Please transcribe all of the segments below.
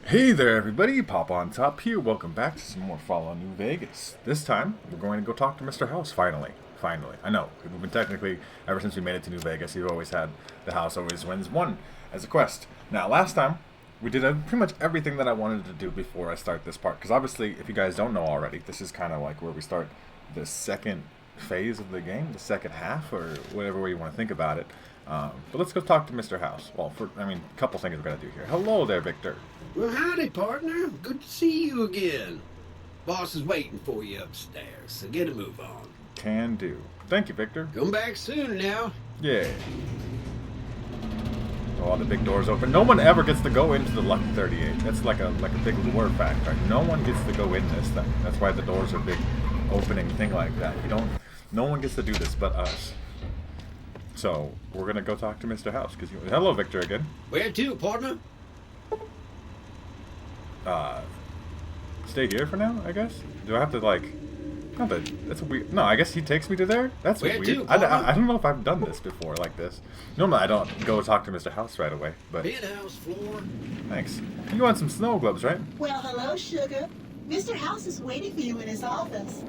Hey there everybody, Pop on Top here. Welcome back to some more Fallout New Vegas. This time, we're going to go talk to Mr. House, finally. Finally. I know, we've been technically, ever since we made it to New Vegas, you've always had the House Always Wins 1 as a quest. Now, last time, we did pretty much everything that I wanted to do before I start this part. Because obviously, if you guys don't know already, this is kind of like where we start the second phase of the game, the second half, or whatever way you want to think about it. But let's go talk to Mr. House. Well, a couple things we're going to do here. Hello there, Victor. Well, howdy, partner. Good to see you again. Boss is waiting for you upstairs, so get a move on. Can do. Thank you, Victor. Come back soon now. Yeah. Oh, the big door's open. No one ever gets to go into the Lucky 38. That's like a big lore fact, right? No one gets to go in this thing. That's why the doors are big opening thing like that. No one gets to do this but us. So, we're gonna go talk to Mr. House. Hello, Victor, again. Where to, partner? Stay here for now, I guess? Do I have to, like... Not that... That's weird. No, I guess he takes me to there? That's Where weird. to, I don't know if I've done this before like this. Normally, I don't go talk to Mr. House right away, but... Penthouse floor. Thanks. You want some snow globes, right? Well, hello, sugar. Mr. House is waiting for you in his office.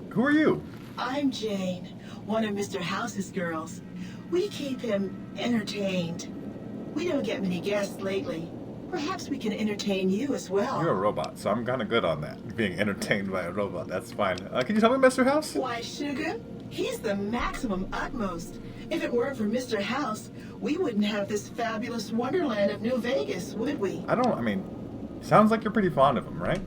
Who are you? I'm Jane, one of Mr. House's girls. We keep him entertained. We don't get many guests lately. Perhaps we can entertain you as well. You're a robot, so I'm kind of good on that. Being entertained by a robot, that's fine. Can you tell me, Mr. House? Why, sugar? He's the maximum utmost. If it weren't for Mr. House, we wouldn't have this fabulous wonderland of New Vegas, would we? Sounds like you're pretty fond of him, right?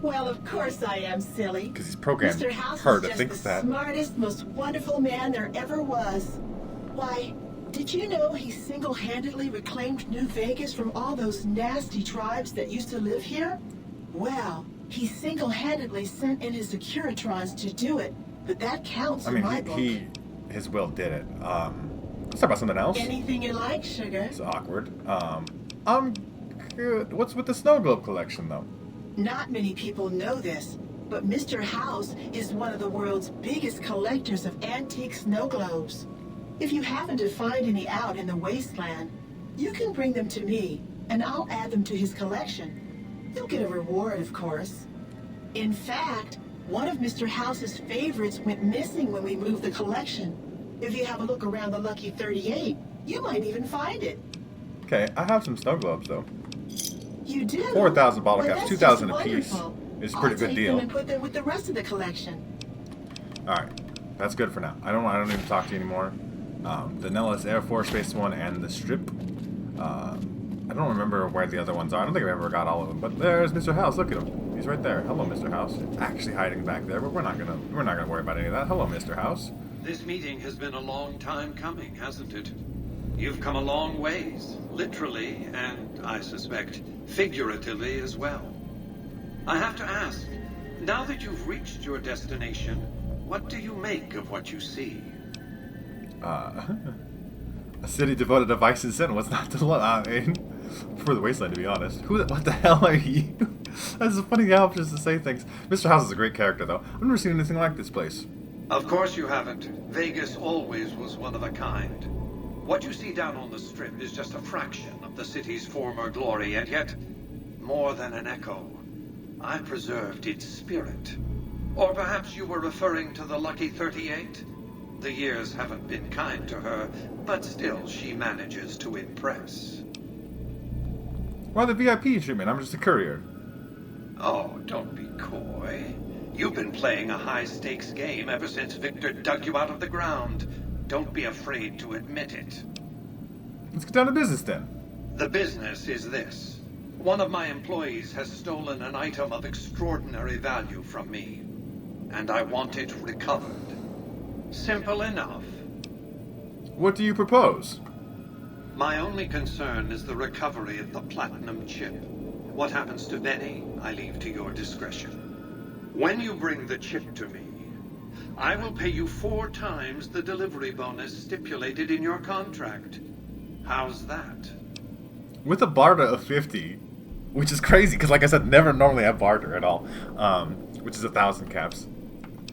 Well, of course I am, silly. Because he's programmed Mr. House her is to just think the that. smartest, most wonderful man there ever was. Why, did you know he single-handedly reclaimed New Vegas from all those nasty tribes that used to live here? Well, he single-handedly sent in his Securitrons to do it, but that counts in my book. His will did it. Let's talk about something else. Anything you like, sugar. It's awkward. I'm good. What's with the snow globe collection, though? Not many people know this, but Mr. House is one of the world's biggest collectors of antique snow globes. If you happen to find any out in the wasteland, you can bring them to me, and I'll add them to his collection. You'll get a reward, of course. In fact, one of Mr. House's favorites went missing when we moved the collection. If you have a look around the Lucky 38, you might even find it. Okay, I have some snow globes, though. You do? 4,000 bottle caps, that's 2,000 just apiece. wonderful. It's a pretty I'll good take deal. them and put them with the rest of the collection. Alright, that's good for now. I don't need to talk to you anymore. The Nellis Air Force Base one and the Strip. I don't remember where the other ones are. I don't think I ever got all of them. But there's Mr. House. Look at him. He's right there. Hello, Mr. House. Actually hiding back there, but we're not gonna worry about any of that. Hello, Mr. House. This meeting has been a long time coming, hasn't it? You've come a long ways, literally, and I suspect figuratively as well. I have to ask, now that you've reached your destination, what do you make of what you see? A city devoted to vice and sin. What's not to love? For the wasteland, to be honest. What the hell are you? That's funny how just to say things. Mr. House is a great character, though. I've never seen anything like this place. Of course you haven't. Vegas always was one of a kind. What you see down on the Strip is just a fraction of the city's former glory, and yet, more than an echo. I preserved its spirit. Or perhaps you were referring to the Lucky 38? The years haven't been kind to her, but still she manages to impress. Why the VIP treatment? I'm just a courier. Oh, don't be coy. You've been playing a high-stakes game ever since Victor dug you out of the ground. Don't be afraid to admit it. Let's get down to business then. The business is this. One of my employees has stolen an item of extraordinary value from me, and I want it recovered. Simple enough. What do you propose? My only concern is the recovery of the platinum chip. What happens to Benny, I leave to your discretion. When you bring the chip to me, I will pay you 4 times the delivery bonus stipulated in your contract. How's that? With a barter of 50, which is crazy, because like I said, never normally have barter at all, which is 1,000 caps,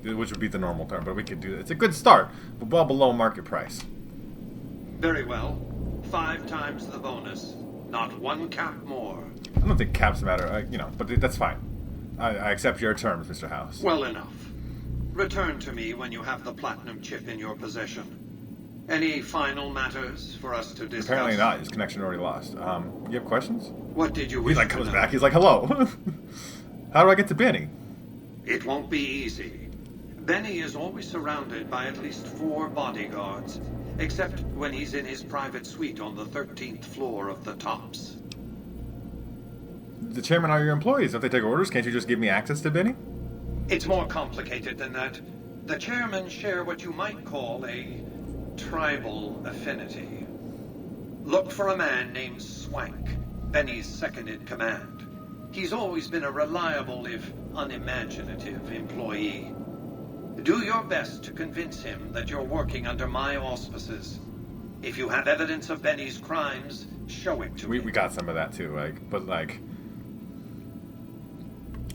which would be the normal term, but we could do it. It's a good start, but well below market price. Very well. 5 times the bonus. Not one cap more. I don't think caps matter, but that's fine. I accept your terms, Mr. House. Well enough. Return to me when you have the platinum chip in your possession. Any final matters for us to discuss? Apparently not. His connection already lost. You have questions? What did you He wish like to comes know? back. He's like, hello. How do I get to Benny? It won't be easy. Benny is always surrounded by at least 4 bodyguards, except when he's in his private suite on the 13th floor of the Tops. The chairman are your employees. Don't they take orders? Can't you just give me access to Benny? It's more complicated than that. The chairmen share what you might call a tribal affinity. Look for a man named Swank, Benny's second-in-command. He's always been a reliable, if unimaginative, employee. Do your best to convince him that you're working under my auspices. If you have evidence of Benny's crimes, show it to me. We got some of that too,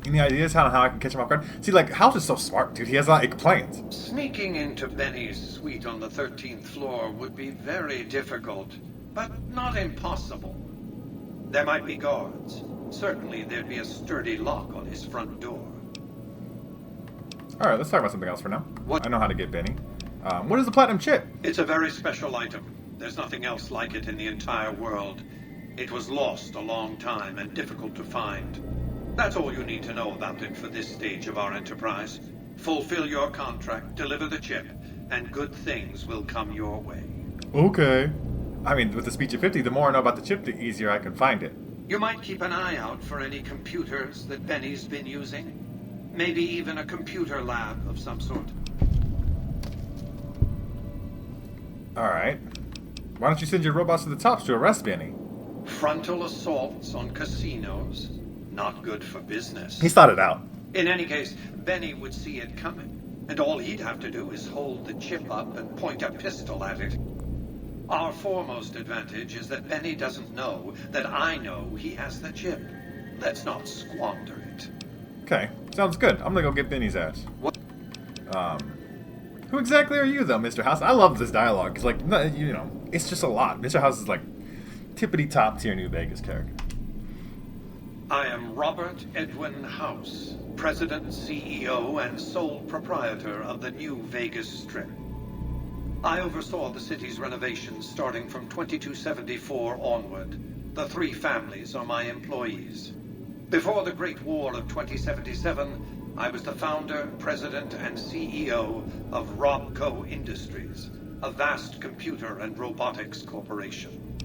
any ideas how I can catch him off guard? See, House is so smart, dude. He has plans. Sneaking into Benny's suite on the 13th floor would be very difficult, but not impossible. There might be guards. Certainly there'd be a sturdy lock on his front door. Alright, let's talk about something else for now. What? I know how to get Benny. What is the platinum chip? It's a very special item. There's nothing else like it in the entire world. It was lost a long time and difficult to find. That's all you need to know about it for this stage of our enterprise. Fulfill your contract, deliver the chip, and good things will come your way. Okay. I mean, with the speech of 50, the more I know about the chip, the easier I can find it. You might keep an eye out for any computers that Benny's been using. Maybe even a computer lab of some sort. Alright. Why don't you send your robots to the Tops to arrest Benny? Frontal assaults on casinos. Not good for business. He's thought it out. In any case, Benny would see it coming. And all he'd have to do is hold the chip up and point a pistol at it. Our foremost advantage is that Benny doesn't know that I know he has the chip. Let's not squander it. Okay, sounds good. I'm gonna go get Benny's ass. What? Who exactly are you, though, Mr. House? I love this dialogue, because, it's just a lot. Mr. House is, tippity-top tier New Vegas character. I am Robert Edwin House, President, CEO, and sole proprietor of the New Vegas Strip. I oversaw the city's renovations starting from 2274 onward. The 3 families are my employees. Before the Great War of 2077, I was the founder, president, and CEO of Robco Industries, a vast computer and robotics corporation.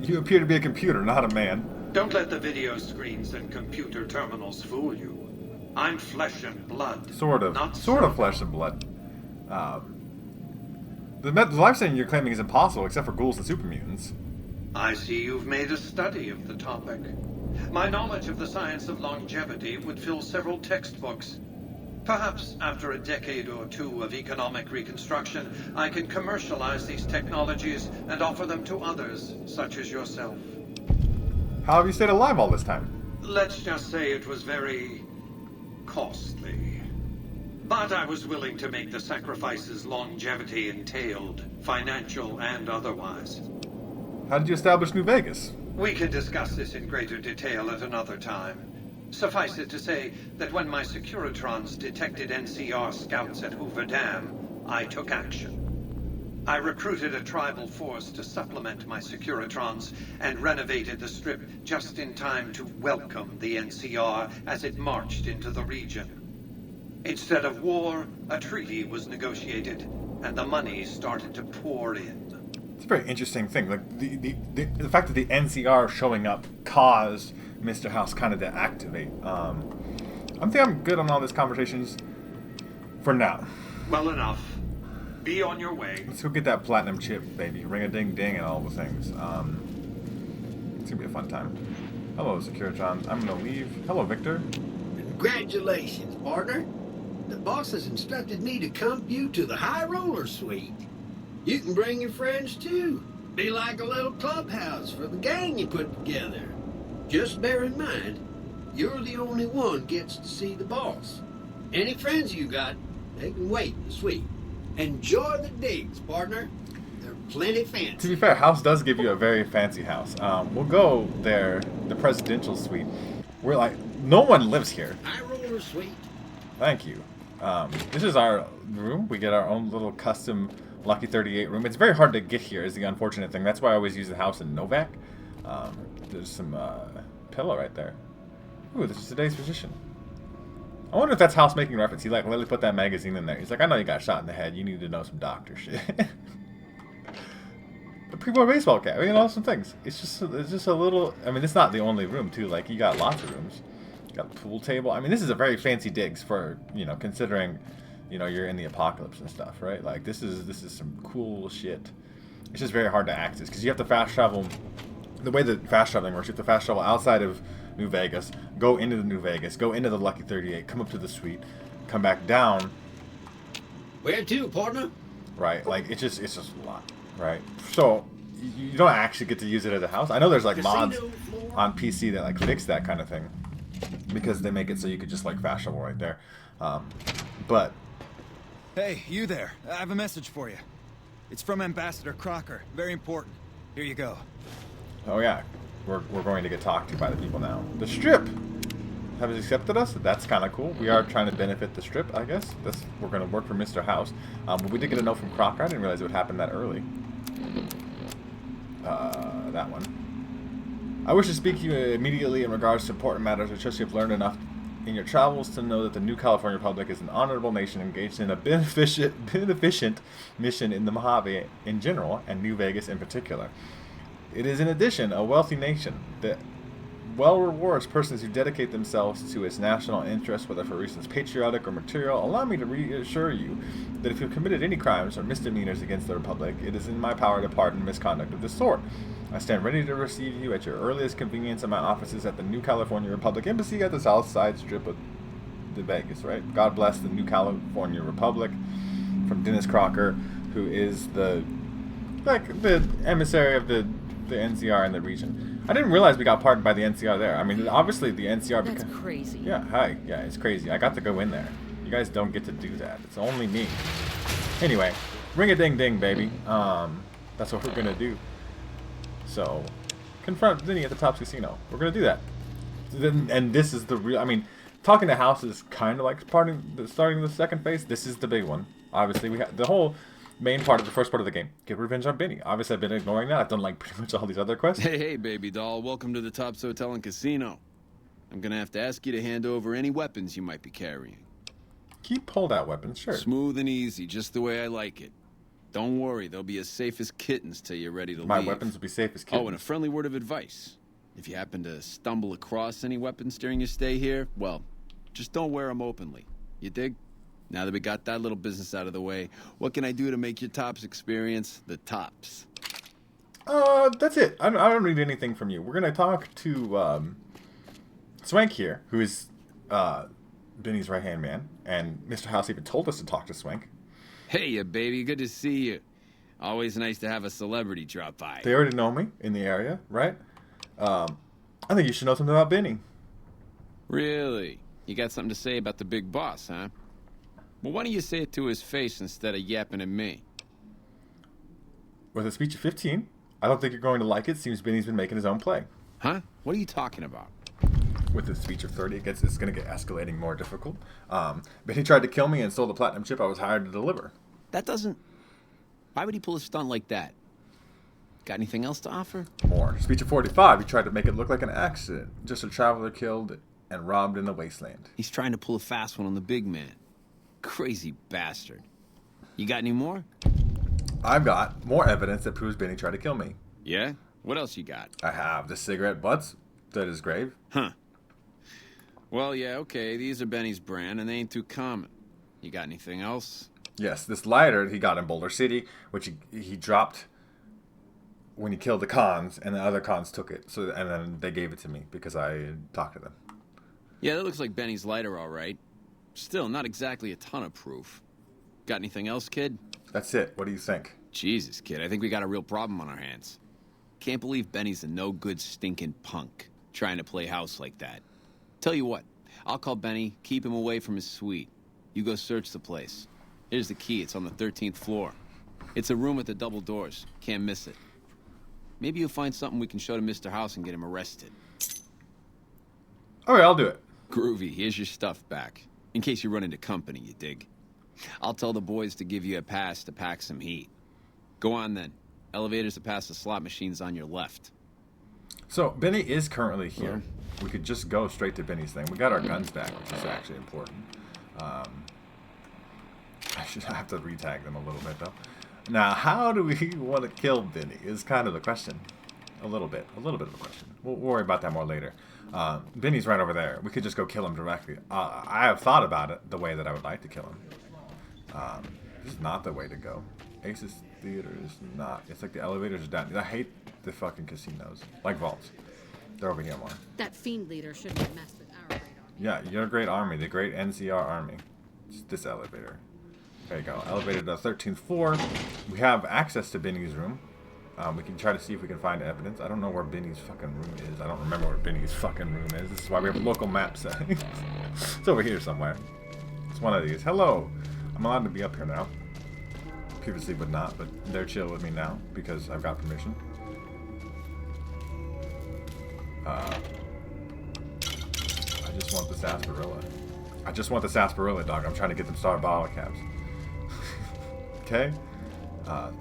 You appear to be a computer, not a man. Don't let the video screens and computer terminals fool you. I'm flesh and blood. Sort of. Not Sort of flesh and blood. The lifespan you're claiming is impossible, except for ghouls and super mutants. I see you've made a study of the topic. My knowledge of the science of longevity would fill several textbooks. Perhaps after a decade or 2 of economic reconstruction, I can commercialize these technologies and offer them to others, such as yourself. How have you stayed alive all this time? Let's just say it was very costly. But I was willing to make the sacrifices longevity entailed, financial and otherwise. How did you establish New Vegas? We can discuss this in greater detail at another time. Suffice it to say that when my Securitrons detected NCR scouts at Hoover Dam, I took action. I recruited a tribal force to supplement my Securitrons and renovated the Strip just in time to welcome the NCR as it marched into the region. Instead of war, a treaty was negotiated, and the money started to pour in. It's a very interesting thing. The fact that the NCR showing up caused Mr. House kind of to activate. I think I'm good on all these conversations for now. Well enough. Be on your way. Let's go get that platinum chip, baby. Ring-a-ding-ding and all the things. It's gonna be a fun time. Hello, Securitron. I'm gonna leave. Hello, Victor. Congratulations, partner. The boss has instructed me to come you to the High Roller Suite. You can bring your friends too. Be like a little clubhouse for the gang you put together. Just bear in mind, you're the only one gets to see the boss. Any friends you got, they can wait in the suite. Enjoy the digs, partner. They're plenty To fancy. be fair, house does give you a very fancy house. We'll go there, the presidential suite. We're like, no one lives here. High roller suite. Thank you. This is our room. We get our own little custom Lucky 38 room. It's very hard to get here is the unfortunate thing. That's why I always use the house in Novak. There's some pillow right there. Ooh, this is today's physician. I wonder if that's House making reference. He like literally put that magazine in there. He's like, I know you got shot in the head. You need to know some doctor shit. The pre-war baseball cap. You know, some things. It's just a little. I mean, it's not the only room too. Like you got lots of rooms. You got a pool table. I mean, this is a very fancy digs for considering, you're in the apocalypse and stuff, right? Like this is some cool shit. It's just very hard to access because you have to fast travel. The way that fast traveling works, you have to fast travel outside of New Vegas, go into the New Vegas, go into the Lucky 38, come up to the suite, come back down. Where to, partner? Right, like it's just a lot, right? So you don't actually get to use it as a house. I know there's like mods on PC that like fix that kind of thing because they make it so you could just like fast travel right there. But hey, you there? I have a message for you. It's from Ambassador Crocker. Very important. Here you go. oh yeah, we're going to get talked to by the people now. The Strip have accepted us. That's kind of cool. We are trying to benefit the Strip, I guess. We're going to work for Mr. House. But we did get a note from Crocker. I didn't realize it would happen that early. That one. I wish to speak to you immediately in regards to important matters. I trust you have learned enough in your travels to know that the New California Republic is an honorable nation engaged in a beneficent mission in the Mojave in general and New Vegas in particular. It is in addition a wealthy nation that well rewards persons who dedicate themselves to its national interests, whether for reasons patriotic or material. Allow me to reassure you that if you have committed any crimes or misdemeanors against the Republic, it is in my power to pardon misconduct of this sort. I stand ready to receive you at your earliest convenience in my offices at the New California Republic Embassy at the South Side Strip of the Vegas, right? God bless the New California Republic. From Dennis Crocker, who is the emissary of the NCR in the region. I didn't realize we got pardoned by the NCR there. I mean, obviously the NCR... That's crazy. Yeah, hi. Yeah, it's crazy. I got to go in there. You guys don't get to do that. It's only me. Anyway, ring-a-ding-ding, baby. That's what we're going to do. So, confront Vinny at the Tops Casino. We're going to do that. And this is the real... I mean, talking to House is kind of like starting the second phase. This is the big one. Obviously, we have the whole... main part of the first part of the game. Get revenge on Benny. Obviously, I've been ignoring that. I've done like pretty much all these other quests. Hey, baby doll. Welcome to the Tops Hotel and Casino. I'm gonna have to ask you to hand over any weapons you might be carrying. Keep pulled-out weapons, sure. Smooth and easy, just the way I like it. Don't worry, they'll be as safe as kittens till you're ready to My leave. weapons will be safe as kittens. Oh, and a friendly word of advice. If you happen to stumble across any weapons during your stay here, well, just don't wear them openly. You dig? Now that we got that little business out of the way, what can I do to make your Tops experience the tops? That's it. I don't need anything from you. We're gonna talk to Swank here, who is Benny's right-hand man, and Mr. House even told us to talk to Swank. Hey, ya baby, good to see you. Always nice to have a celebrity drop by. They already know me in the area, right? I think you should know something about Benny. Really? You got something to say about the big boss, huh? Well, why don't you say it to his face instead of yapping at me? With a speech of 15, I don't think you're going to like it. Seems Benny's been making his own play. Huh? What are you talking about? With a speech of 30, it's going to get escalating more difficult. Benny tried to kill me and stole the platinum chip I was hired to deliver. That doesn't... Why would he pull a stunt like that? Got anything else to offer? More. Speech of 45, he tried to make it look like an accident. Just a traveler killed and robbed in the wasteland. He's trying to pull a fast one on the big man. Crazy bastard. You got any more? I've got more evidence that proves Benny tried to kill me. Yeah? What else you got? I have the cigarette butts at his grave. Huh. Well, yeah, okay, these are Benny's brand, and they ain't too common. You got anything else? Yes, this lighter he got in Boulder City, which he dropped when he killed the cons, and the other cons took it. So, and then they gave it to me because I talked to them. Yeah, that looks like Benny's lighter, all right. Still, not exactly a ton of proof. Got anything else, kid? That's it. What do you think? Jesus, kid, I think we got a real problem on our hands. Can't believe Benny's a no-good stinking punk trying to play house like that. Tell you what, I'll call Benny, keep him away from his suite. You go search the place. Here's the key. It's on the 13th floor. It's a room with the double doors. Can't miss it. Maybe you'll find something we can show to Mr. House and get him arrested. All right, I'll do it. Groovy, here's your stuff back. In case you run into company, you dig? I'll tell the boys to give you a pass to pack some heat. Go on then. Elevators to pass the slot machines on your left. So, Benny is currently here. We could just go straight to Benny's thing. We got our guns back, which is actually important. I should have to retag them a little bit, though. Now, how do we want to kill Benny is kind of the question. A little bit of a question. We'll worry about that more later. Benny's right over there. We could just go kill him directly. I have thought about it the way that I would like to kill him. This is not the way to go. Ace's Theater is not. It's like the elevators are down. I hate the fucking casinos. Like vaults. They're over here more. That fiend leader shouldn't have messed with our great army. Yeah, your great army. The great NCR army. It's this elevator. There you go. Elevator to the 13th floor. We have access to Benny's room. We can try to see if we can find evidence. I don't know where Benny's fucking room is. I don't remember where Benny's fucking room is. This is why we have local map settings. It's over here somewhere. It's one of these. Hello. I'm allowed to be up here now. Previously would not, but they're chill with me now because I've got permission. I just want the sarsaparilla. I just want the sarsaparilla, dog. I'm trying to get them started bottle caps. Okay? Oh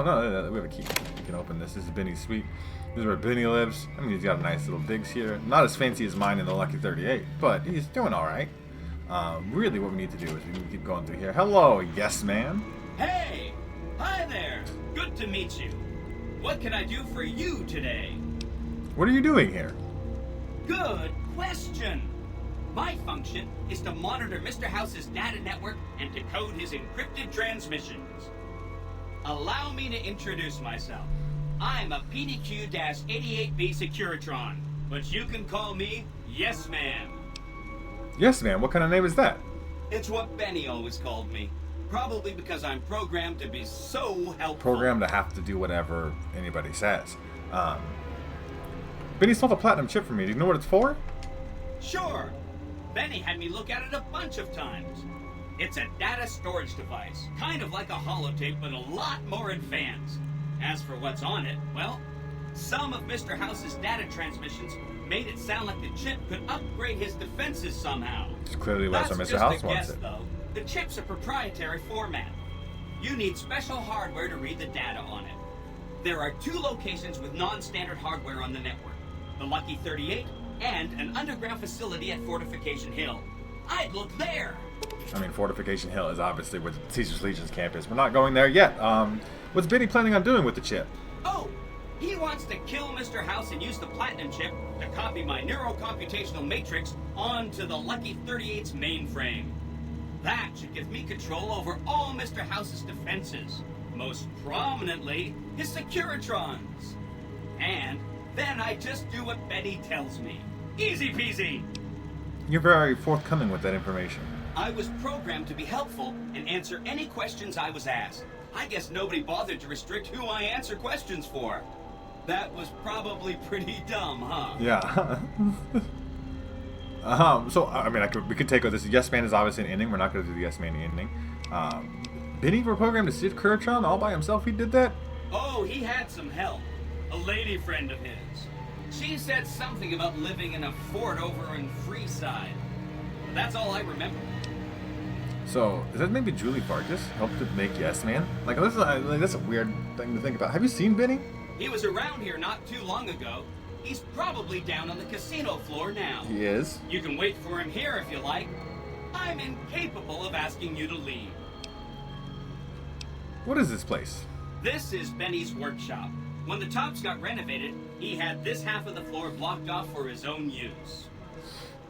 no, we have a key. We can open this. This is Benny's suite. This is where Benny lives. I mean, he's got a nice little digs here. Not as fancy as mine in the Lucky 38, but he's doing alright. Really what we need to do is we need to keep going through here. Hello, yes man. Hey! Hi there! Good to meet you. What can I do for you today? What are you doing here? Good question! My function is to monitor Mr. House's data network and decode his encrypted transmissions. Allow me to introduce myself. I'm a PDQ-88B Securitron, but you can call me Yes Man. Yes man, what kind of name is that? It's what Benny always called me. Probably because I'm programmed to be so helpful. Programmed to have to do whatever anybody says. Benny stole the platinum chip from me. Do you know what it's for? Sure. Benny had me look at it a bunch of times. It's a data storage device, kind of like a holotape, but a lot more advanced. As for what's on it, well, some of Mr. House's data transmissions made it sound like the chip could upgrade his defenses somehow. It's clearly less than Mr. House wants it. Though. The chip's a proprietary format. You need special hardware to read the data on it. There are 2 locations with non-standard hardware on the network. The Lucky 38 and an underground facility at Fortification Hill. I'd look there. I mean, Fortification Hill is obviously where Caesar's Legion's camp is. We're not going there yet. What's Benny planning on doing with the chip? Oh, he wants to kill Mr. House and use the platinum chip to copy my neurocomputational matrix onto the Lucky 38's mainframe. That should give me control over all Mr. House's defenses, most prominently his Securitrons. And then I just do what Benny tells me. Easy peasy. You're very forthcoming with that information. I was programmed to be helpful and answer any questions I was asked. I guess nobody bothered to restrict who I answer questions for. That was probably pretty dumb, huh? Yeah. So, I mean, we could take this. Yes Man is obviously an ending. We're not going to do the Yes Man ending. Benny were programmed to save Kuratron all by himself. He did that? Oh, he had some help. A lady friend of his. She said something about living in a fort over in Freeside. But that's all I remember. So, is that maybe Julie Vargas helped to make Yes Man? Like, that's a weird thing to think about. Have you seen Benny? He was around here not too long ago. He's probably down on the casino floor now. He is? You can wait for him here if you like. I'm incapable of asking you to leave. What is this place? This is Benny's workshop. When the tops got renovated, he had this half of the floor blocked off for his own use.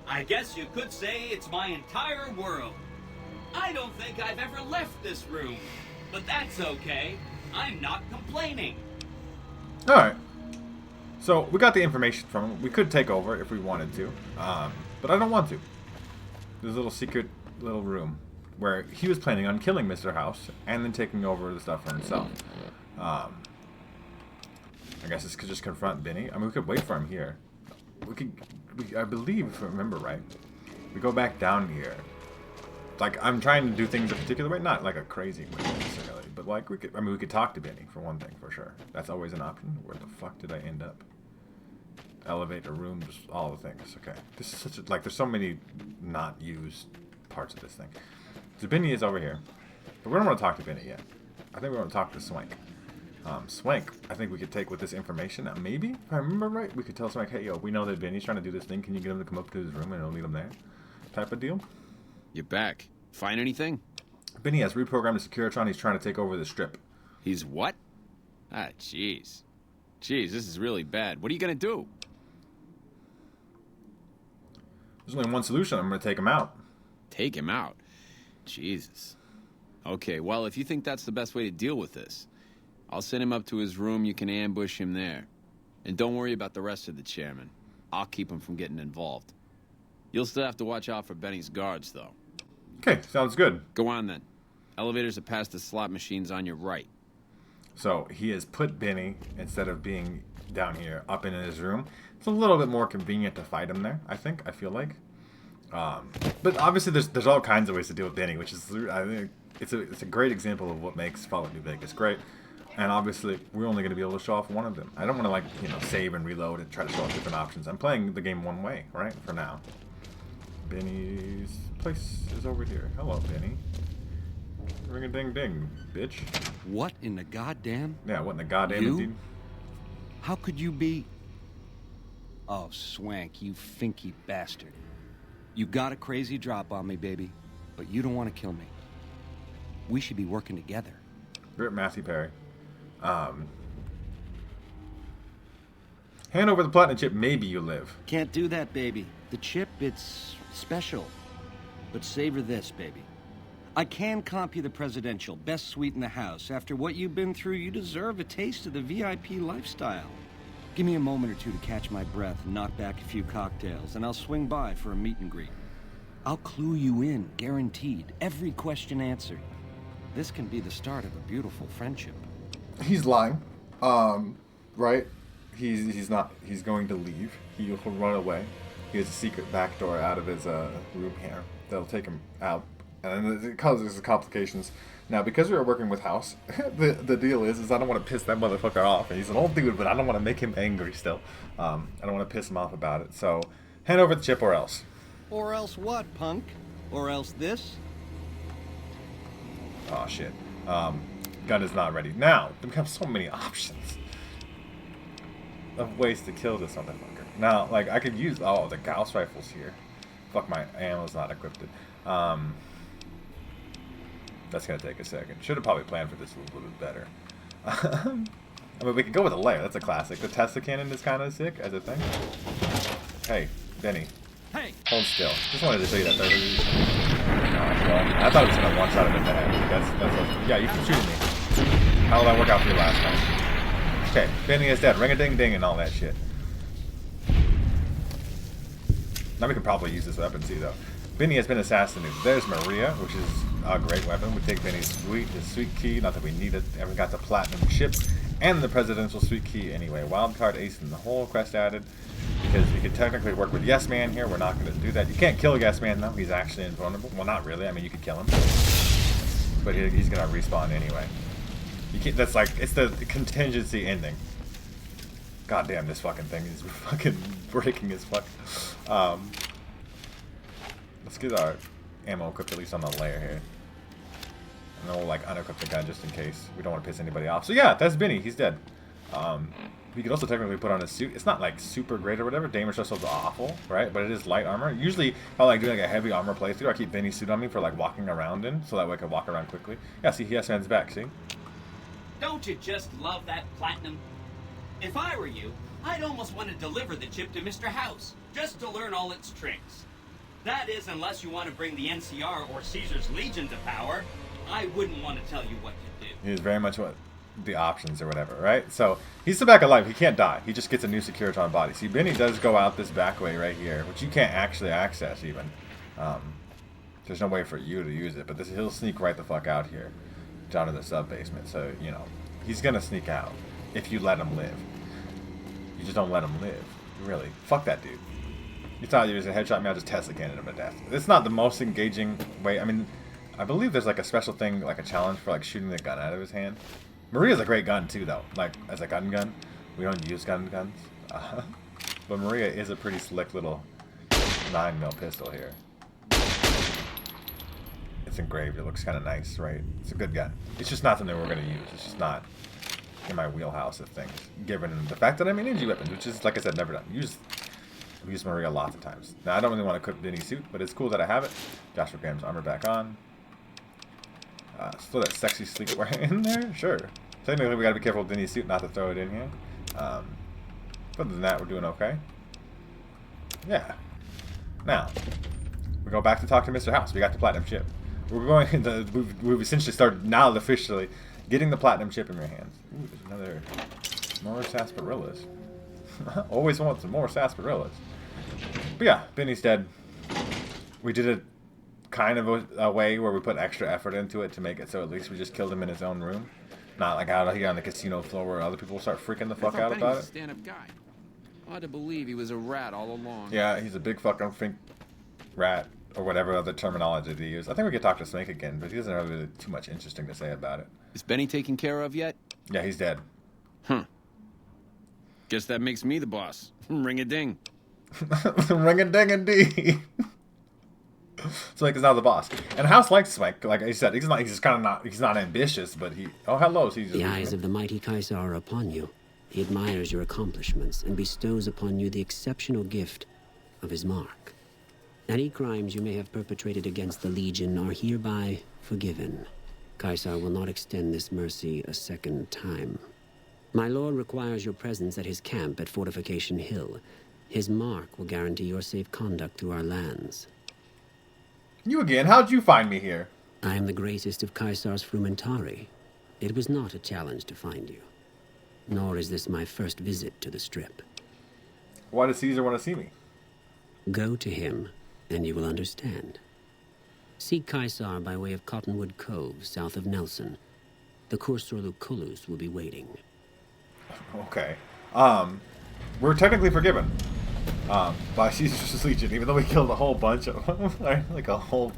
I guess you could say it's my entire world. I don't think I've ever left this room, but that's okay. I'm not complaining. Alright. So, we got the information from him. We could take over if we wanted to, but I don't want to. There's a little secret little room where he was planning on killing Mr. House and then taking over the stuff for himself. I guess this could just confront Benny. I mean, we could wait for him here. I believe, if I remember right, we go back down here. Like, I'm trying to do things a particular way, not like a crazy way necessarily, but But like, we could talk to Benny for one thing, for sure. That's always an option. Where the fuck did I end up? Elevator, rooms, all the things. Okay, this is such a, like, there's so many not used parts of this thing. So Benny is over here, but we don't want to talk to Benny yet. I think we want to talk to Swank. Swank, I think we could take with this information. Maybe, if I remember right, we could tell Swank, hey, yo, we know that Benny's trying to do this thing. Can you get him to come up to his room and it'll meet him there? Type of deal. You're back. Find anything? Benny has reprogrammed the Securitron. He's trying to take over the strip. He's what? Ah, jeez. Jeez, this is really bad. What are you gonna do? There's only one solution. I'm gonna take him out. Take him out? Jesus. Okay, well, if you think that's the best way to deal with this, I'll send him up to his room. You can ambush him there. And don't worry about the rest of the chairman. I'll keep him from getting involved. You'll still have to watch out for Benny's guards, though. Okay, sounds good. Go on, then. Elevators are past the slot machines on your right. So he has put Benny, instead of being down here, up in his room. It's a little bit more convenient to fight him there, I think. I feel like. But obviously there's all kinds of ways to deal with Benny, which is, I think, it's a great example of what makes Fallout New Vegas great. And obviously, we're only going to be able to show off one of them. I don't want to, like, you know, save and reload and try to show off different options. I'm playing the game one way, right? For now. Benny's place is over here. Hello, Benny. Ring-a-ding-ding, bitch. What in the goddamn? Yeah, what in the goddamn You? indeed? How could you be... Oh, Swank, you finky bastard. You got a crazy drop on me, baby, but you don't want to kill me. We should be working together. Rip Matthew Perry. Hand over the platinum chip, maybe you live. Can't do that, baby. The chip, it's special. But savor this, baby. I can comp you the presidential, best suite in the house. After what you've been through, you deserve a taste of the VIP lifestyle. Give me a moment or two to catch my breath and knock back a few cocktails, and I'll swing by for a meet and greet. I'll clue you in, guaranteed. Every question answered. This can be the start of a beautiful friendship. He's lying. Right? He's not. He's going to leave. He'll run away. He has a secret back door out of his room here that'll take him out, and it causes complications. Now, because we were working with House, the deal is I don't want to piss that motherfucker off. And he's an old dude, but I don't want to make him angry still. I don't want to piss him off about it. So, hand over the chip or else. Or else what, punk? Or else this? Oh shit. Gun is not ready. Now, we have so many options of ways to kill this motherfucker. Now, like, I could use, oh, the Gauss rifle's here. Fuck, my ammo's not equipped. That's gonna take a second. Should have probably planned for this a little bit better. I mean, we could go with a layer. That's a classic. The Tesla cannon is kind of sick as a thing. Hey, Benny. Hey! Hold still. Just wanted to show you that. Well, I thought it was gonna one-shot him in the head. That's what, yeah, you can shoot me. How did that work out for you last time? Okay, Benny is dead. Ring-a-ding-ding and all that shit. Now we can probably use this weapon, see, though. Benny has been assassinated. There's Maria, which is a great weapon. We take Benny's sweet key. Not that we need it. And we got the platinum chip and the presidential sweet key anyway. Wildcard ace and the whole quest added. Because we could technically work with Yes Man here. We're not going to do that. You can't kill Yes Man, though. He's actually invulnerable. Well, not really. I mean, you could kill him. But he's going to respawn anyway. You can't, that's like, it's the contingency ending. God damn, this fucking thing is fucking breaking as fuck. Let's get our ammo equipped at least on the layer here. And then we'll like unequip the gun just in case. We don't want to piss anybody off. So yeah, that's Benny. He's dead. We could also technically put on his suit. It's not like super great or whatever. Damage threshold's awful, right? But it is light armor. Usually, if I like doing like a heavy armor playthrough, I keep Benny's suit on me for like walking around in, so that way I can walk around quickly. Yeah, see, he has hands back. See? Don't you just love that platinum? If I were you, I'd almost want to deliver the chip to Mr. House, just to learn all its tricks. That is, unless you want to bring the NCR or Caesar's Legion to power. I wouldn't want to tell you what to do. He's very much what the options or whatever, right? So he's still back alive. He can't die. He just gets a new Securitron body. See, Benny does go out this back way right here, which you can't actually access even. There's no way for you to use it, but he'll sneak right the fuck out here, down to the sub basement. So you know he's gonna sneak out if you let him live. You just don't let him live. Really, fuck that dude. You thought he was a headshot, man, just Tesla cannon him to death. It's not the most engaging way. I mean, I believe there's like a special thing, like a challenge for like shooting the gun out of his hand. Maria's a great gun too, though. Like as a gun. We don't use guns. But Maria is a pretty slick little 9mm pistol here. It's engraved. It looks kind of nice, right? It's a good gun. It's just not something we're going to use. It's just not in my wheelhouse of things. Given the fact that I'm in energy weapons, which is, like I said, never done. I've used Maria lots of times. Now, I don't really want to equip any suit, but it's cool that I have it. Joshua Graham's armor back on. Still that sexy sleepwear in there? Sure. Technically, we got to be careful with Denny's suit not to throw it in here. Other than that, we're doing okay. Yeah. Now, we go back to talk to Mr. House. We got the platinum chip. We're going into, we've essentially started now officially getting the platinum chip in your hands. Ooh, there's another more sarsaparillas. Always want some more sarsaparillas. But yeah, Benny's dead. We did it kind of a way where we put extra effort into it to make it so at least we just killed him in his own room. Not like out here on the casino floor where other people start freaking the fuck out about it. Stand-up guy. Hard to believe he was a rat all along. Yeah, he's a big fucking fink rat, or whatever other terminology they use. I think we could talk to Snake again, but he doesn't have really too much interesting to say about it. Is Benny taken care of yet? Yeah, he's dead. Huh. Guess that makes me the boss. Ring-a-ding. Ring-a-ding-a-dee. Spike is now the boss. And House likes Spike. Like I said, he's not ambitious, but he... Oh, hello. The eyes of the mighty Caeser are upon you. He admires your accomplishments and bestows upon you the exceptional gift of his mark. Any crimes you may have perpetrated against the Legion are hereby forgiven. Caeser will not extend this mercy a second time. My lord requires your presence at his camp at Fortification Hill. His mark will guarantee your safe conduct through our lands. You again? How'd you find me here? I am the greatest of Caesar's frumentari. It was not a challenge to find you. Nor is this my first visit to the Strip. Why does Caesar want to see me? Go to him, and you will understand. Seek Caeser by way of Cottonwood Cove, south of Nelson. The Cursor Lucullus will be waiting. Okay. We're technically forgiven. By Caesar's Legion, even though we killed a whole bunch of them. Like a whole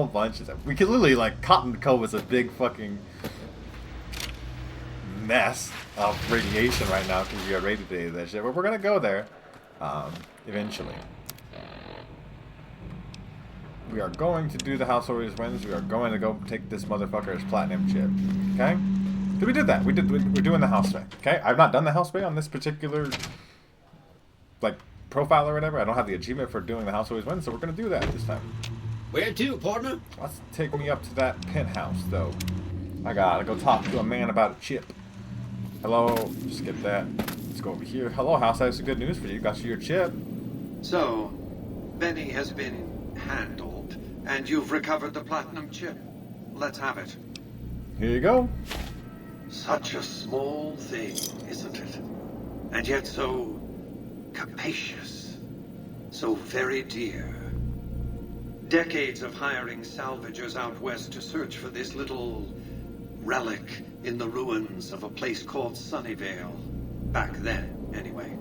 bunch of them. We could literally, like, Cotton Cove is a big fucking mess of radiation right now because we are radiated that shit. But we're gonna go there, eventually. We are going to do the House Always Wins. We are going to go take this motherfucker's platinum chip. Okay? So we did that. We're doing the house way. Okay? I've not done the house way on this particular, like, profile or whatever. I don't have the achievement for doing the House Always Wins, so we're going to do that this time. Where to, partner? Let's take me up to that penthouse, though. I gotta go talk to a man about a chip. Hello. Skip that. Let's go over here. Hello, House. I have some good news for you. Got you your chip. So, Benny has been handled, and you've recovered the platinum chip. Let's have it. Here you go. Such a small thing, isn't it? And yet so capacious, so very dear. Decades of hiring salvagers out west to search for this little relic in the ruins of a place called Sunnyvale. Back then, anyway.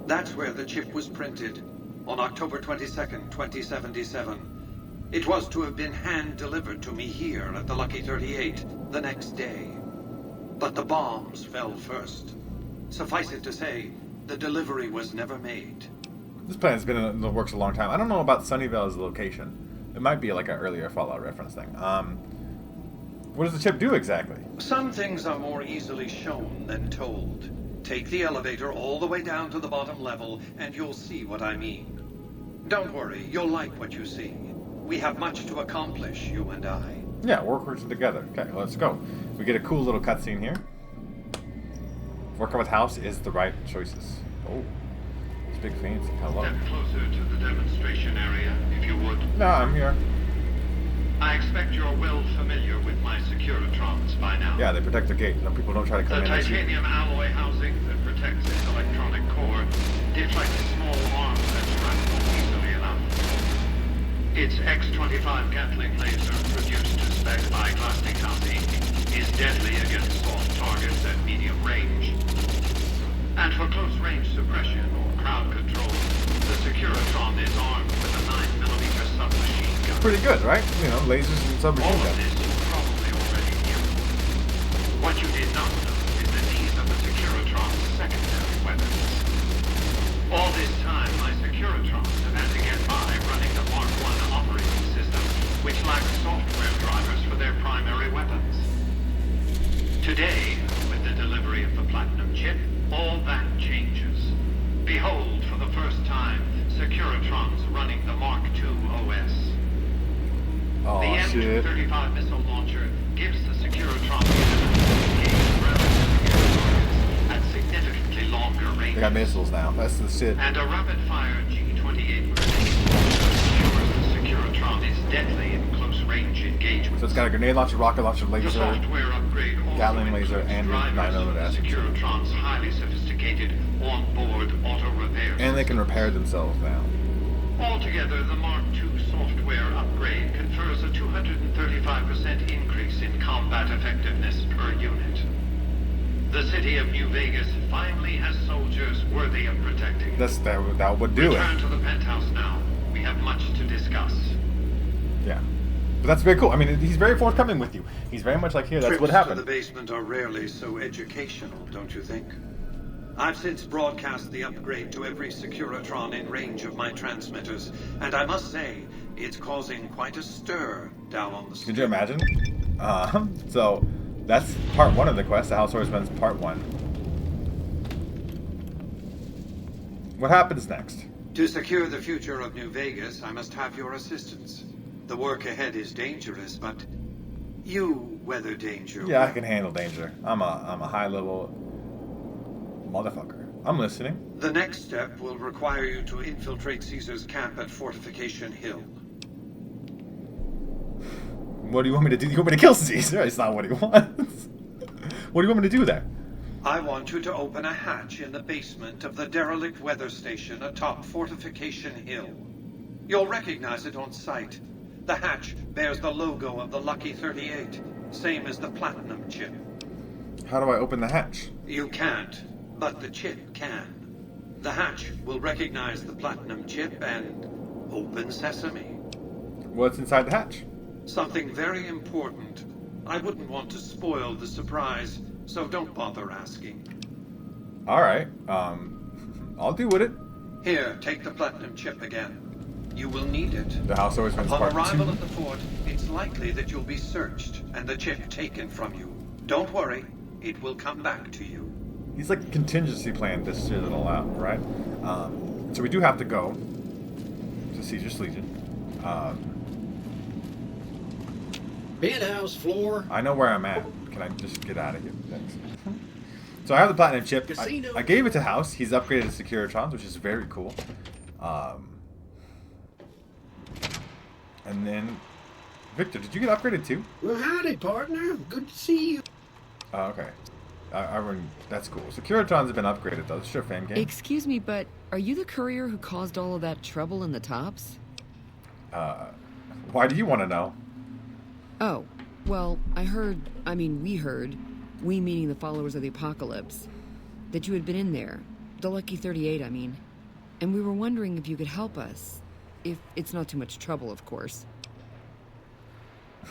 That's where the chip was printed, on October 22nd, 2077. It was to have been hand-delivered to me here at the Lucky 38 the next day. But the bombs fell first. Suffice it to say, the delivery was never made. This plan's been in the works a long time. I don't know about Sunnyvale as a location. It might be like an earlier Fallout reference thing. What does the chip do exactly? Some things are more easily shown than told. Take the elevator all the way down to the bottom level, and you'll see what I mean. Don't worry, you'll like what you see. We have much to accomplish, you and I. Yeah, we're working together. Okay, let's go. We get a cool little cutscene here. Working with House is the right choices. Oh, it's big fancy. Hello. Step closer to the demonstration area, if you would. No, I'm here. I expect you're well familiar with my Securitrons by now. Yeah, they protect the gate. No, people don't try to come in. The titanium alloy housing that protects its electronic core deflects small arms and shrapnel easily enough. Its X-25 Gatling laser, produced to spec by Plastic House Inc., is deadly against soft targets at medium range. And for close-range suppression or crowd control, the Securitron is armed with a 9mm submachine gun. pretty good, right? You know, lasers and All submachine of guns. this you probably already knew. What you did not know is that these are the Securitron's secondary weapons. All this time, my Securitrons have had to get by running the Mark I operating system, which lacks software drivers for their primary weapons. Today, with the delivery of the Platinum chip, all that changes. Behold, for the first time, Securitrons running the Mark II OS. Oh, The shit. M235 missile launcher gives the Securitron the ability to engage relative targets at significantly longer range. They got missiles now. That's the shit. And a rapid-fire G-28 grenade ensures the Securitron is deadly in close-range engagement. So it's got a grenade launcher, rocket launcher, The laser, software upgrade also Gatling laser, includes and drivers 9mm of the SMG. Securitron's highly sophisticated on-board auto-repair And they can repair themselves now. Altogether, the Mark II software upgrade confers a 235% increase in combat effectiveness per unit. The city of New Vegas finally has soldiers worthy of protecting. That would do Return it. to the penthouse now. We have much to discuss. Yeah. But that's very cool. I mean, he's very forthcoming with you. He's very much like, here, that's what Trips happened. to the basement are rarely so educational, don't you think? I've since broadcast the upgrade to every Securitron in range of my transmitters, and I must say, it's causing quite a stir down on the street. Could you imagine? So, that's part one of the quest, the House Horseman's part one. What happens next? To secure the future of New Vegas, I must have your assistance. The work ahead is dangerous, but you weather danger. Yeah, I can handle danger. I'm a high-level motherfucker. I'm listening. The next step will require you to infiltrate Caesar's camp at Fortification Hill. What do you want me to do? You want me to kill Caesar? It's not what he wants. What do you want me to do there? I want you to open a hatch in the basement of the derelict weather station atop Fortification Hill. You'll recognize it on sight. The hatch bears the logo of the Lucky 38, same as the Platinum chip. How do I open the hatch? You can't, but the chip can. The hatch will recognize the Platinum chip and open sesame. What's inside the hatch? Something very important. I wouldn't want to spoil the surprise, so don't bother asking. Alright, I'll do with it. Here, take the Platinum chip again. You will need it. The House Horseman's Upon part arrival 2. at the fort, it's likely that you'll be searched and the chip taken from you. Don't worry, it will come back to you. He's like a contingency plan this shit all out, right? So we do have to go to Caesar's Legion. Penthouse floor. I know where I'm at. Can I just get out of here? Thanks. So I have the Platinum chip. I gave it to House. He's upgraded to Securitrons, which is very cool. And then, Victor, did you get upgraded too? Well, howdy, partner. Good to see you. Oh, okay. That's cool. Securitrons have been upgraded, though. Sure, fan game. Excuse me, but are you the courier who caused all of that trouble in the tops? Why do you want to know? Oh, well, we heard, we meaning the followers of the apocalypse, that you had been in there. The Lucky 38, I mean. And we were wondering if you could help us. If it's not too much trouble, of course.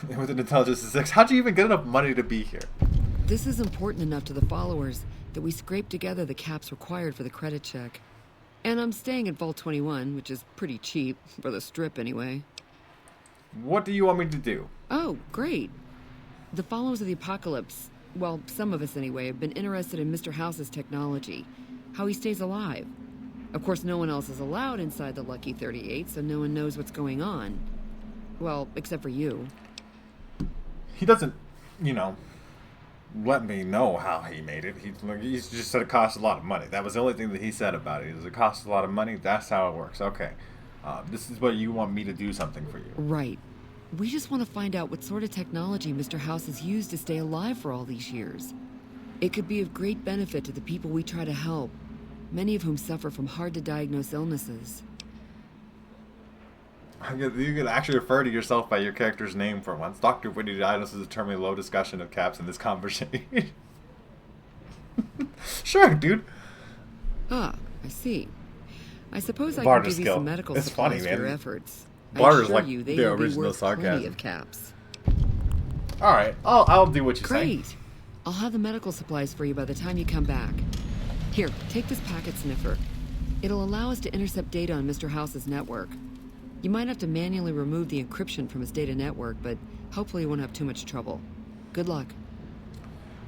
With an intelligence of 6, how'd you even get enough money to be here? This is important enough to the followers that we scraped together the caps required for the credit check. And I'm staying at Vault 21, which is pretty cheap, for the Strip anyway. What do you want me to do? Oh, great. The followers of the apocalypse, well, some of us anyway, have been interested in Mr. House's technology, how he stays alive. Of course, no one else is allowed inside the Lucky 38, so no one knows what's going on. Well, except for you. He doesn't, let me know how he made it. He just said it costs a lot of money. That was the only thing that he said about it. It costs a lot of money. That's how it works. Okay. This is what you want me to do something for you. Right. We just want to find out what sort of technology Mr. House has used to stay alive for all these years. It could be of great benefit to the people we try to help, many of whom suffer from hard-to-diagnose illnesses. You can actually refer to yourself by your character's name for once. Dr. Whitney diagnoses a terminally low discussion of caps in this conversation. Sure, dude. Ah, I see. I suppose I Barter can give you skill. some medical It's funny, supplies for your man. efforts. Butter I is assure like you, they the will be original worth plenty sarcasm. of caps. All right, I'll do what you say. Great. I'll have the medical supplies for you by the time you come back. Here, take this packet sniffer. It'll allow us to intercept data on Mr. House's network. You might have to manually remove the encryption from his data network, but hopefully you won't have too much trouble. Good luck.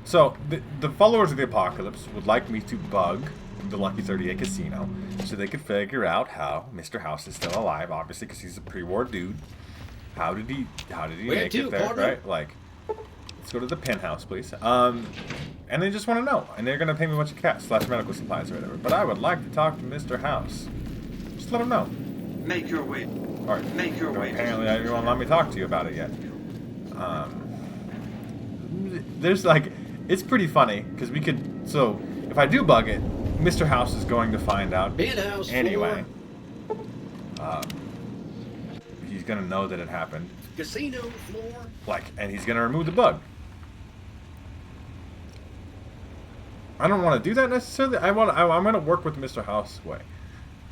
So, the followers of the apocalypse would like me to bug the Lucky 38 casino so they could figure out how Mr. House is still alive, obviously, because he's a pre-war dude. How did he make it there, right? Like, let's go to the penthouse, please. And they just want to know, and they're going to pay me a bunch of cash / medical supplies or whatever. But I would like to talk to Mr. House. Just let him know. Make your way. All right. Make your way. Apparently, I won't let me talk to you about it yet. There's like, it's pretty funny because we could. So if I do bug it, Mr. House is going to find out Penthouse anyway. He's gonna know that it happened. Casino floor. Like, and he's gonna remove the bug. I don't want to do that necessarily. I'm gonna work with Mr. House way.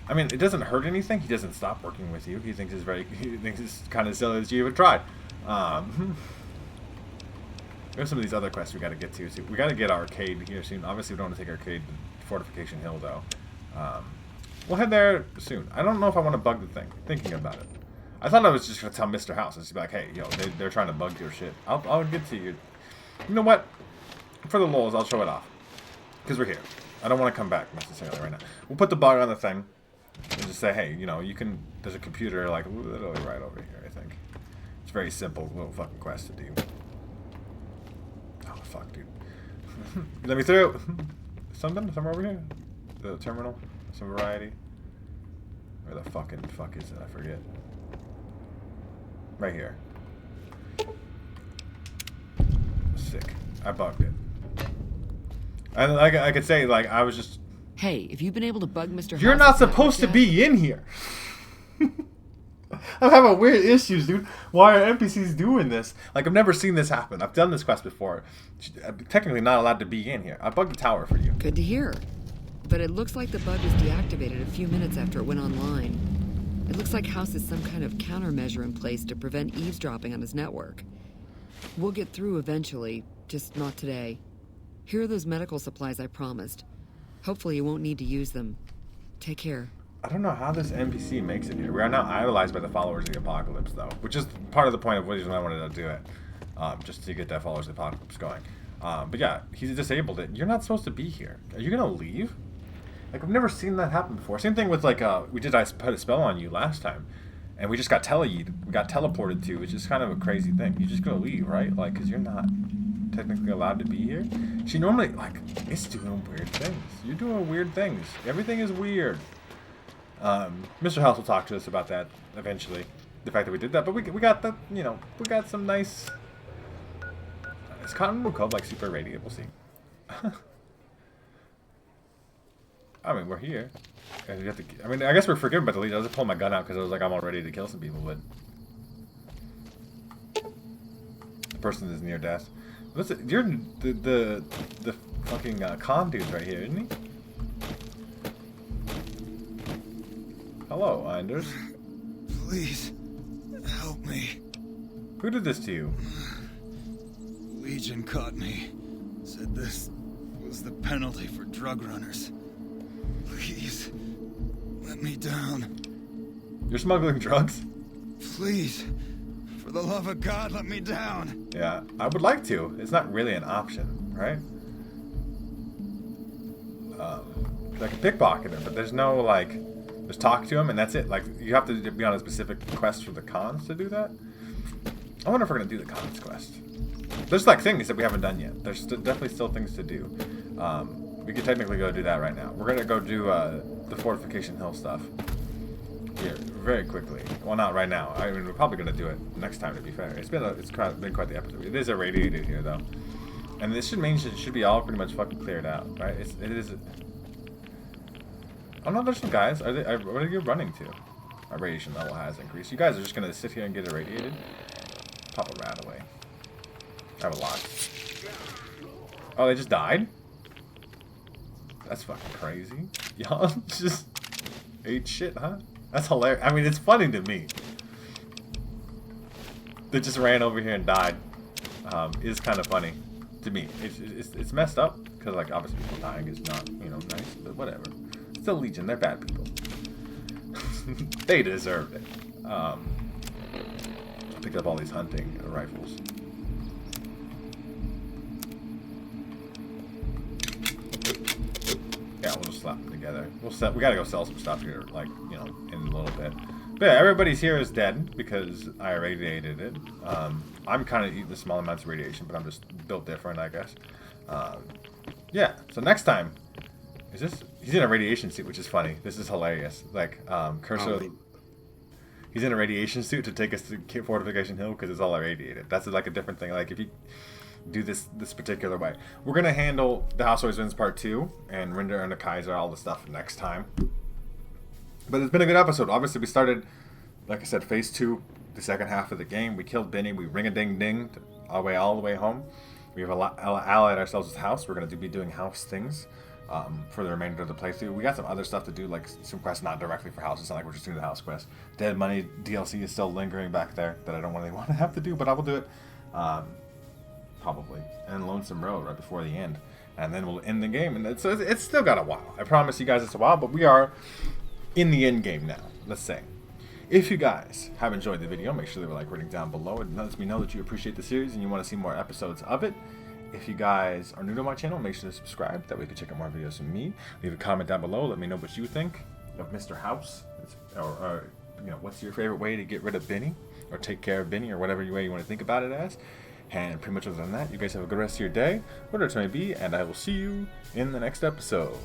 I mean, it doesn't hurt anything. He doesn't stop working with you. He thinks it's kind of silly that you even tried. There's some of these other quests we got to get to. So we got to get Arcade here soon. Obviously, we don't want to take Arcade to Fortification Hill though. We'll head there soon. I don't know if I want to bug the thing. Thinking about it, I thought I was just gonna tell Mr. House and just be like, hey, yo, they're trying to bug your shit. I'll get to you. You know what? For the lulz, I'll show it off because we're here. I don't want to come back necessarily right now. We'll put the bug on the thing. And just say, hey, you know, you can. There's a computer like literally right over here. I think it's a very simple little fucking quest to do. Oh fuck, dude! Let me through. Somewhere over here. The terminal, some variety. Where the fuck is it? I forget. Right here. Sick. I bugged it. And like I could say, like I was just. Hey, if you've been able to bug Mr. House... You're not supposed to be in here. I'm having weird issues, dude. Why are NPCs doing this? Like, I've never seen this happen. I've done this quest before. I'm technically not allowed to be in here. I bugged the tower for you. Good to hear. But it looks like the bug was deactivated a few minutes after it went online. It looks like House has some kind of countermeasure in place to prevent eavesdropping on his network. We'll get through eventually, just not today. Here are those medical supplies I promised. Hopefully you won't need to use them. Take care. I don't know how this NPC makes it here. We are now idolized by the followers of the apocalypse, though, which is part of the point of the reason I wanted to do it, just to get that followers of the apocalypse going. But yeah, he's disabled it. You're not supposed to be here. Are you gonna leave? Like, I've never seen that happen before. Same thing with like I put a spell on you last time, and we just got teleported to, which is kind of a crazy thing. You're just gonna leave, right? Like, because you're not technically allowed to be here. She normally, like, it's doing weird things. You're doing weird things. Everything is weird. Mr. House will talk to us about that eventually. The fact that we did that, but we got the, you know, we got some nice. Is Cottonwood Cove like super radiant? We'll see. I mean, we're here. And we have to, I mean, I guess we're forgiven by the lead. I was just pulling my gun out because I was like, I'm all ready to kill some people, but the person is near death. Listen, you're the fucking con dude right here, isn't he? Hello, Anders. Please, help me. Who did this to you? Legion caught me. Said this was the penalty for drug runners. Please, let me down. You're smuggling drugs? Please, for the love of God, let me down. Yeah, I would like to. It's not really an option, right? I can pickpocket him, but there's no, like, just talk to him and that's it. Like, you have to be on a specific quest for the cons to do that. I wonder if we're going to do the cons quest. There's, like, things that we haven't done yet. There's definitely still things to do. We could technically go do that right now. We're going to go do the Fortification Hill stuff here very quickly. Well, not right now. I mean, we're probably going to do it next time, to be fair. It's been quite the episode. It is irradiated here, though. And this should mean it should be all pretty much fucking cleared out, right? It is... Oh no, there's some guys. What are you running to? Our radiation level has increased. You guys are just gonna sit here and get irradiated? Pop a rat away. I have a lot. Oh, they just died? That's fucking crazy. Y'all just ate shit, huh? That's hilarious. I mean, it's funny to me. that just ran over here and died is kind of funny to me. It's messed up because like obviously people dying is not, you know, nice, but whatever. It's the Legion, they're bad people. They deserved it. Picked up all these hunting rifles. Yeah, we'll just slap them together. We gotta go sell some stuff here, like, you know, in a little bit. But yeah, everybody's here is dead because I irradiated it. I'm kind of eating the small amounts of radiation, but I'm just built different, I guess. Yeah, so next time, he's in a radiation suit, which is funny. This is hilarious. Like, Caeser, he's in a radiation suit to take us to Fortification Hill because it's all irradiated. That's like a different thing. Like, if you do this particular way. We're going to handle The House Always Wins Part 2 and render into Caeser, all the stuff next time. But it's been a good episode. Obviously, we started, like I said, Phase 2, the second half of the game. We killed Benny. We ring-a-ding-ding all the way home. We have allied ourselves with House. We're going to be doing House things for the remainder of the playthrough. We got some other stuff to do, like some quests not directly for House. It's not like we're just doing the House quest. Dead Money DLC is still lingering back there that I don't really want to have to do, but I will do it. Probably. And Lonesome Road right before the end. And then we'll end the game. And it's still got a while. I promise you guys it's a while, but we are in the end game now, let's say. If you guys have enjoyed the video, make sure to leave a like rating down below. It lets me know that you appreciate the series and you want to see more episodes of it. If you guys are new to my channel, make sure to subscribe. That way you can check out more videos from me. Leave a comment down below. Let me know what you think of Mr. House. Or you know, what's your favorite way to get rid of Benny? Or take care of Benny, or whatever way you want to think about it as. And pretty much other than that, you guys have a good rest of your day, whatever it may be, and I will see you in the next episode.